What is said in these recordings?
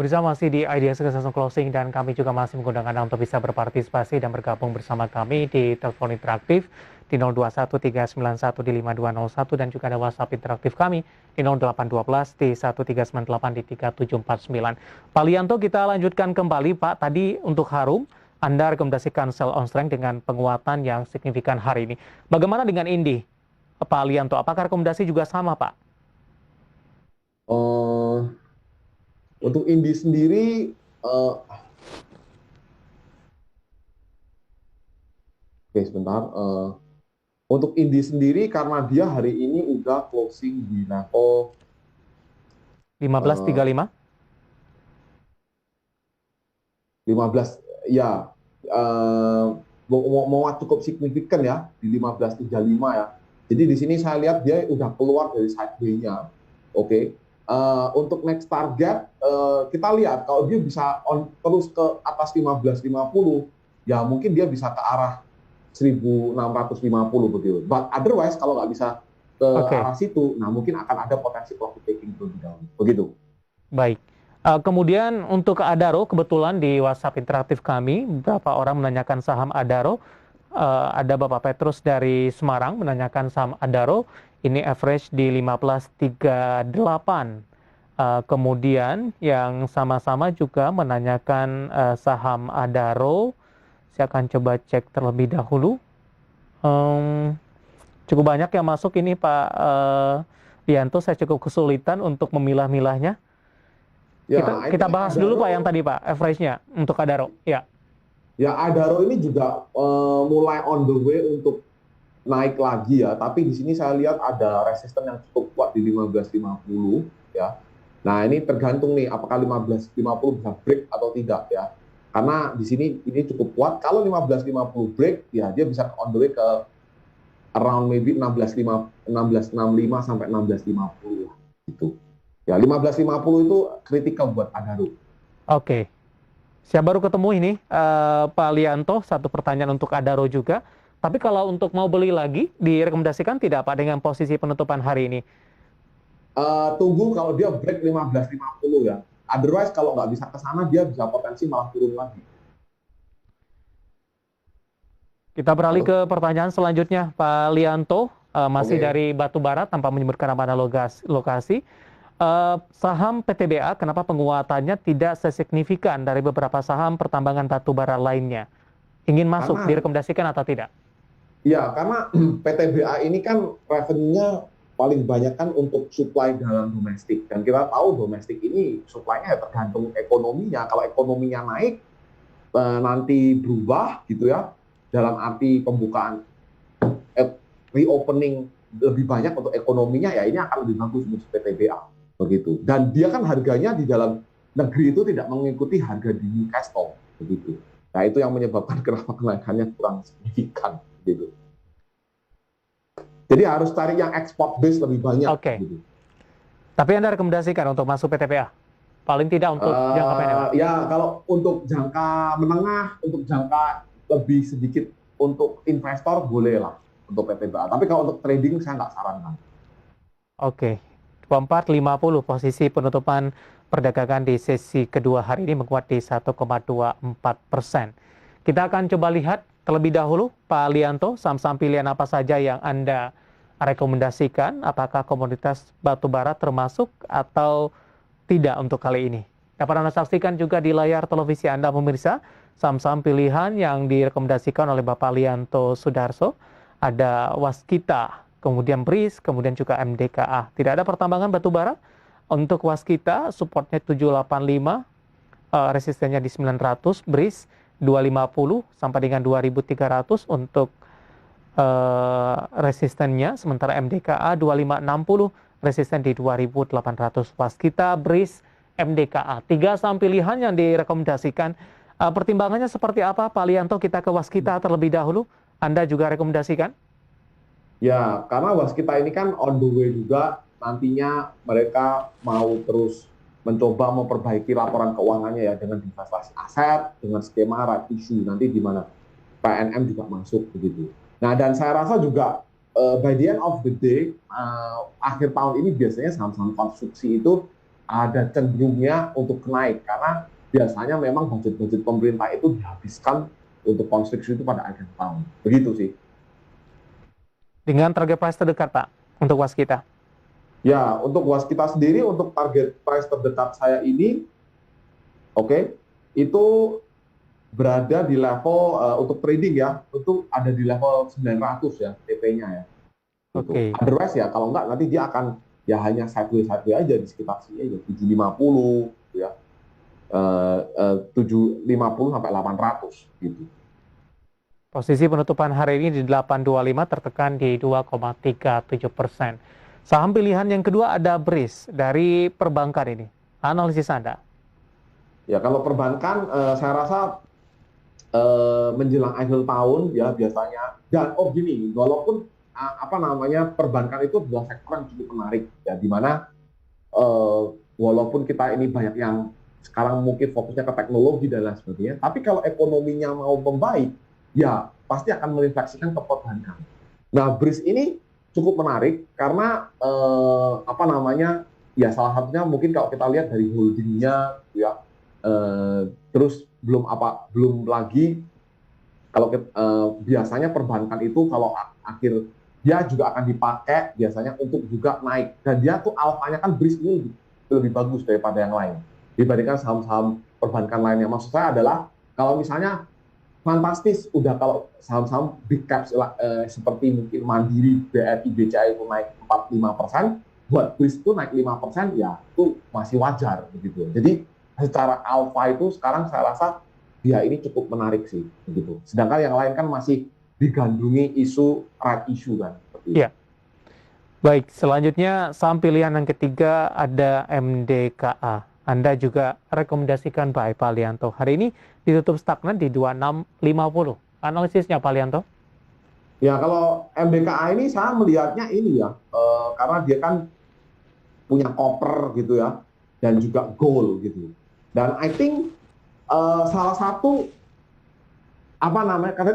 bersama masih di Idea Success Closing dan kami juga masih mengundang Anda untuk bisa berpartisipasi dan bergabung bersama kami di telepon interaktif di 021391 di 5201 dan juga ada WhatsApp interaktif kami di 0812 di 1398 di 3749. Pak Lianto, kita lanjutkan kembali Pak. Tadi untuk Harum, Anda rekomendasikan sell on strength dengan penguatan yang signifikan hari ini. Bagaimana dengan Indi, Pak Lianto? Apakah rekomendasi juga sama Pak? Untuk Indi sendiri, oke sebentar. Untuk Indi sendiri karena dia hari ini udah closing di level 1535? 15, ya mau cukup signifikan ya di 1535 ya. Jadi di sini saya lihat dia udah keluar dari sideway-nya. Oke. Untuk next target kita lihat kalau dia bisa terus ke atas 1550 ya mungkin dia bisa ke arah 1650 begitu. But otherwise kalau nggak bisa ke arah situ, nah mungkin akan ada potensi profit taking terlebih dahulu. Begitu. Baik. Kemudian untuk Adaro, kebetulan di WhatsApp interaktif kami, beberapa orang menanyakan saham Adaro. Ada Bapak Petrus dari Semarang menanyakan saham Adaro, ini average di 1538. Kemudian yang sama-sama juga menanyakan saham Adaro, saya akan coba cek terlebih dahulu. Cukup banyak yang masuk ini Pak Lianto, saya cukup kesulitan untuk memilah-milahnya. Kita bahas Adaro, dulu Pak yang tadi Pak, average-nya untuk Adaro. Ya. Ya Adaro ini juga mulai on the way untuk naik lagi ya, tapi di sini saya lihat ada resisten yang cukup kuat di 1550 ya. Nah, ini tergantung nih apakah 1550 bisa break atau tidak ya. Karena di sini ini cukup kuat. Kalau 1550 break ya dia bisa on the way ke around maybe 1665 sampai 1650 gitu. Ya 1550 itu kritikal buat Adaro. Oke. Saya baru ketemu ini Pak Lianto, satu pertanyaan untuk Adaro juga. Tapi kalau untuk mau beli lagi, direkomendasikan tidak Pak dengan posisi penutupan hari ini? Tunggu kalau dia break 1550 ya. Otherwise kalau nggak bisa ke sana dia bisa potensi malah turun lagi. Kita beralih ke pertanyaan selanjutnya, Pak Lianto, masih dari Batubara tanpa menyebutkan mana lokasi. Saham PTBA, kenapa penguatannya tidak sesignifikan dari beberapa saham pertambangan batubara lainnya? Ingin masuk, direkomendasikan atau tidak? Ya, karena PTBA ini kan revenue-nya paling banyak kan untuk supply dalam domestik. Dan kita tahu domestik ini supply-nya ya tergantung ekonominya. Kalau ekonominya naik, nanti berubah gitu ya, dalam arti pembukaan reopening lebih banyak untuk ekonominya, ya ini akan lebih bagus untuk PTBA. Begitu. Dan dia kan harganya di dalam negeri itu tidak mengikuti harga di Newcastle. Begitu. Nah, itu yang menyebabkan kenapa kenaikannya kurang signifikan. Gitu. Jadi harus cari yang export base lebih banyak. Gitu. Tapi Anda rekomendasikan untuk masuk PTBA? Paling tidak untuk jangka pendek? Ya, kalau untuk jangka menengah, untuk jangka lebih sedikit untuk investor, boleh lah untuk PTBA. Tapi kalau untuk trading, saya nggak sarankan. Oke. 24.50 posisi penutupan perdagangan di sesi kedua hari ini menguat di 1,24%. Kita akan coba lihat terlebih dahulu, Pak Lianto, saham-saham pilihan apa saja yang Anda rekomendasikan? Apakah komoditas batubara termasuk atau tidak untuk kali ini? Dapat Anda saksikan juga di layar televisi Anda, pemirsa, saham-saham pilihan yang direkomendasikan oleh Bapak Lianto Sudarso. Ada Waskita, kemudian BRIS, kemudian juga MDKA. Tidak ada pertambangan batubara. Untuk Waskita, supportnya 785, resistennya di 900, BRIS 250 sampai dengan 2300 untuk resistennya, sementara MDKA 2560, resisten di 2800. Waskita, BRIS, MDKA. 3 saham pilihan yang direkomendasikan. Pertimbangannya seperti apa, Pak Lianto? Kita ke Waskita terlebih dahulu. Anda juga rekomendasikan? Ya, karena Waskita ini kan on the way juga, nantinya mereka mau terus mencoba memperbaiki laporan keuangannya ya dengan investasi aset, dengan skema right issue, nanti di mana PNM juga masuk begitu. Nah, dan saya rasa juga by the end of the day, akhir tahun ini biasanya saham-saham konstruksi itu ada cenderungnya untuk naik karena biasanya memang budget-budget pemerintah itu dihabiskan untuk konstruksi itu pada akhir tahun. Begitu sih. Dengan target price terdekat, Pak, untuk waskita. Ya, untuk waskita sendiri, untuk target price terdekat saya ini, oke, itu berada di level untuk trading ya, itu ada di level 900 ya TP-nya ya. Gitu. Oke. Otherwise ya kalau enggak nanti dia akan ya hanya sideways aja di sekitar sini ya 750 gitu ya. 750 sampai 800 gitu. Posisi penutupan hari ini di 825 tertekan di 2,37%. Saham pilihan yang kedua ada BRIS dari perbankan ini. Analisis Anda. Ya kalau perbankan saya rasa menjelang akhir tahun ya biasanya dan gini walaupun perbankan itu adalah sektor yang cukup menarik ya di mana walaupun kita ini banyak yang sekarang mungkin fokusnya ke teknologi dan lain sebagainya tapi kalau ekonominya mau membaik ya pasti akan merefleksikan ke perbankan. Nah BRIS ini cukup menarik karena ya salah satunya mungkin kalau kita lihat dari holdingnya ya terus belum lagi kalau biasanya perbankan itu kalau akhir dia juga akan dipakai biasanya untuk juga naik dan dia tuh alfanya kan BRIS ini lebih bagus daripada yang lain dibandingkan saham-saham perbankan lainnya. Maksud saya adalah kalau misalnya fantastis udah kalau saham-saham big caps seperti mungkin Mandiri, BRI, BCA itu naik 4-5%, buat BRIS itu naik 5% ya itu masih wajar begitu. Jadi secara alfa itu sekarang saya rasa dia ini cukup menarik sih begitu. Sedangkan yang lain kan masih digandrungi isu right issue kan. Iya. Baik, selanjutnya saham pilihan yang ketiga ada MDKA. Anda juga rekomendasikan Pak Lianto. Hari ini ditutup stagnan di 2650. Analisisnya Pak Lianto? Ya kalau MDKA ini saya melihatnya ini ya, karena dia kan punya koper gitu ya, dan juga gold gitu. Dan I think salah satu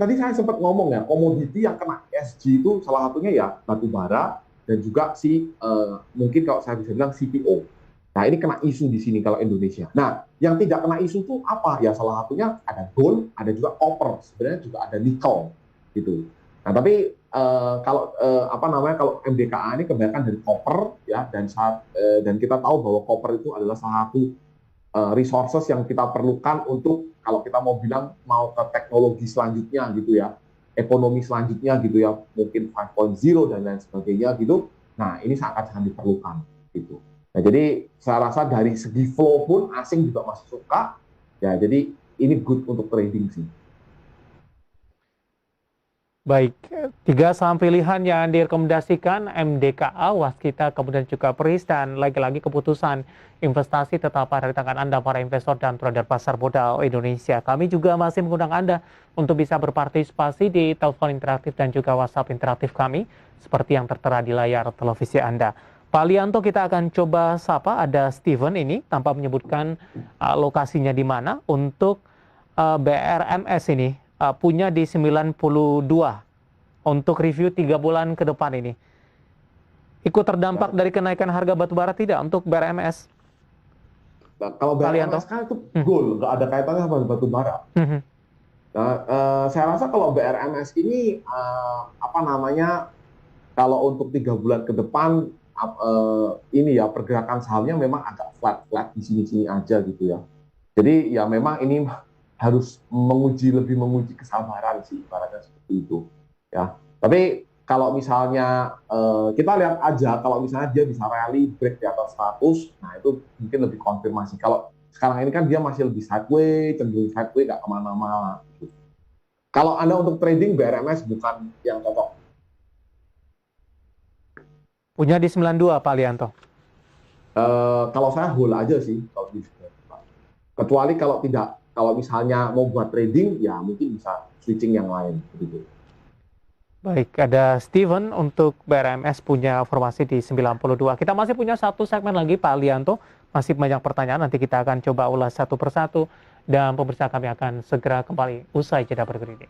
tadi saya sempat ngomong ya komoditi yang kena ESG itu salah satunya ya batu bara dan juga mungkin kalau saya bisa bilang CPO. Nah ini kena isu di sini kalau Indonesia. Nah yang tidak kena isu itu apa ya salah satunya ada gold, ada juga copper, sebenarnya juga ada nikel gitu. Nah tapi kalau MDKA ini kebanyakan dari copper ya dan kita tahu bahwa copper itu adalah salah satu resources yang kita perlukan untuk kalau kita mau bilang mau ke teknologi selanjutnya gitu ya, ekonomi selanjutnya gitu ya, mungkin 5.0 dan lain sebagainya gitu. Nah ini sangat diperlukan gitu. Nah jadi saya rasa dari segi flow pun asing juga masih suka ya, jadi ini good untuk trading sih. Baik, tiga saham pilihan yang direkomendasikan MDKA, Waskita, kemudian juga BRIS, dan lagi-lagi keputusan investasi tetap ada di tangan Anda para investor dan trader pasar modal Indonesia. Kami juga masih mengundang Anda untuk bisa berpartisipasi di telepon interaktif dan juga WhatsApp interaktif kami seperti yang tertera di layar televisi Anda. Pak Lianto kita akan coba sapa, ada Steven ini tanpa menyebutkan lokasinya di mana untuk BRMS ini. Punya di 92 untuk review 3 bulan ke depan ini. Ikut terdampak dari kenaikan harga batubara tidak untuk BRMS? Nah, kalau BRMS kan itu gold, nggak ada kaitannya sama batubara. Nah, saya rasa kalau BRMS ini kalau untuk 3 bulan ke depan ini ya pergerakan sahamnya memang agak flat di sini-sini aja gitu ya. Jadi ya memang ini harus lebih menguji kesabaran sih ibaratnya seperti itu ya. Tapi kalau misalnya kita lihat aja kalau misalnya dia bisa rally break di atas 100, nah itu mungkin lebih konfirmasi. Kalau sekarang ini kan dia masih lebih sideways, cenderung sideways, nggak kemana-mana gitu. Kalau Anda untuk trading BRMS bukan yang cocok. Punya di 92 Pak Lianto. Kalau saya hold aja sih kalau kecuali kalau misalnya mau buat trading, ya mungkin bisa switching yang lain. Begitu. Baik, ada Steven untuk BRMS punya formasi di 92. Kita masih punya satu segmen lagi Pak Lianto. Masih banyak pertanyaan, nanti kita akan coba ulas satu persatu. Dan pemirsa kami akan segera kembali usai jeda berikut ini.